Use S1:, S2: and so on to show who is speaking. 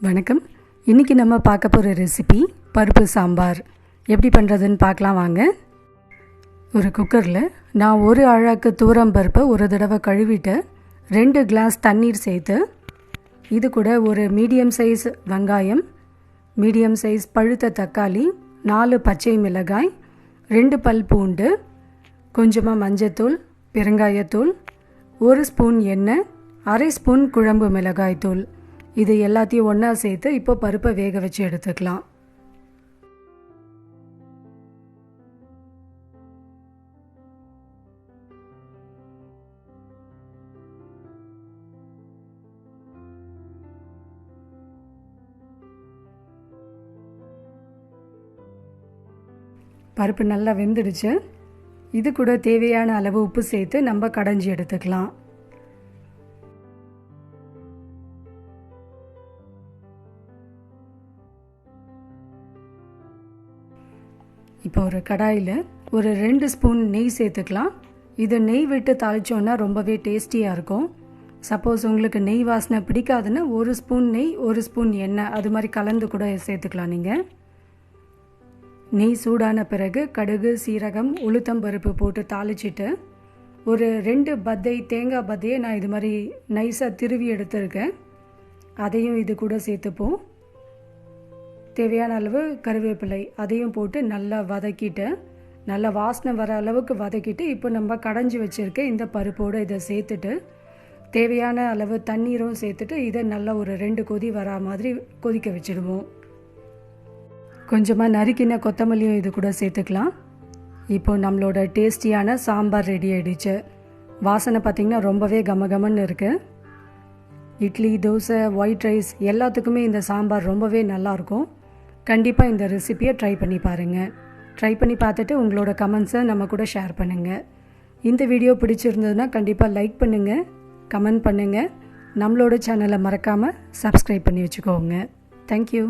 S1: வணக்கம். இன்றைக்கி நம்ம பார்க்க போகிற ரெசிபி பருப்பு சாம்பார். எப்படி பண்ணுறதுன்னு பார்க்கலாம் வாங்க. ஒரு குக்கரில் நான் ஒரு அழாக்கு தூரம் பருப்பை ஒரு தடவை கழுவிட்டு 2 கிளாஸ் தண்ணீர் சேர்த்து இது கூட ஒரு மீடியம் சைஸ் வெங்காயம், மீடியம் சைஸ் பழுத்த தக்காளி, 4 பச்சை மிளகாய், 2 பல் பூண்டு, கொஞ்சமாக மஞ்சத்தூள், பெருங்காயத்தூள், 1 ஸ்பூன் எண்ணெய், 1/2 ஸ்பூன் குழம்பு மிளகாய் தூள், இது எல்லாத்தையும் ஒன்றா சேர்த்து இப்போ பருப்பை வேக வச்சு எடுத்துக்கலாம். பருப்பு நல்லா வெந்துடுச்சு. இது கூட தேவையான அளவு உப்பு சேர்த்து நம்ம கடைஞ்சி எடுத்துக்கலாம். இப்போ ஒரு கடாயில் ஒரு 2 ஸ்பூன் நெய் சேர்த்துக்கலாம். இது நெய் விட்டு தாளித்தோன்னா ரொம்பவே டேஸ்டியாக இருக்கும். சப்போஸ் உங்களுக்கு நெய் வாசனை பிடிக்காதுன்னா 1 ஸ்பூன் நெய், 1 ஸ்பூன் எண்ணெய் அது மாதிரி கலந்து கூட சேர்த்துக்கலாம். நீங்கள் நெய் சூடான பிறகு கடுகு, சீரகம், உளுத்தம்பருப்பு போட்டு தாளிச்சிட்டு ஒரு 2 பத்தை தேங்காய் பத்தையை நான் இது மாதிரி நைஸாக திருவி எடுத்துருக்கேன். அதையும் இது கூட சேர்த்துப்போம். தேவையான அளவு கருவேப்பிலை அதையும் போட்டு நல்லா வதக்கிட்டு, நல்லா வாசனை வர அளவுக்கு வதக்கிட்டு, இப்போ நம்ம கடைஞ்சி வச்சுருக்க இந்த பருப்போடு இதை சேர்த்துட்டு தேவையான அளவு தண்ணீரும் சேர்த்துட்டு இதை நல்லா ஒரு 2 கொதி வரா மாதிரி கொதிக்க வச்சுடுவோம். கொஞ்சமாக நறுக்கின கொத்தமல்லியும் இது கூட சேர்த்துக்கலாம். இப்போது நம்மளோட டேஸ்டியான சாம்பார் ரெடி ஆகிடுச்சு. வாசனை பார்த்திங்கன்னா ரொம்பவே கமகமன்னு இருக்குது. இட்லி, தோசை, ஒயிட் ரைஸ் எல்லாத்துக்குமே இந்த சாம்பார் ரொம்பவே நல்லாயிருக்கும். கண்டிப்பாக இந்த ரெசிபியை ட்ரை பண்ணி பாருங்கள். ட்ரை பண்ணி பார்த்துட்டு உங்களோட கமெண்ட்ஸை நம்ம கூட ஷேர் பண்ணுங்கள். இந்த வீடியோ பிடிச்சிருந்ததுன்னா கண்டிப்பாக லைக் பண்ணுங்கள், கமெண்ட் பண்ணுங்கள். நம்மளோட சேனலை மறக்காமல் சப்ஸ்கிரைப் பண்ணி வச்சுக்கோங்க. தேங்க்யூ.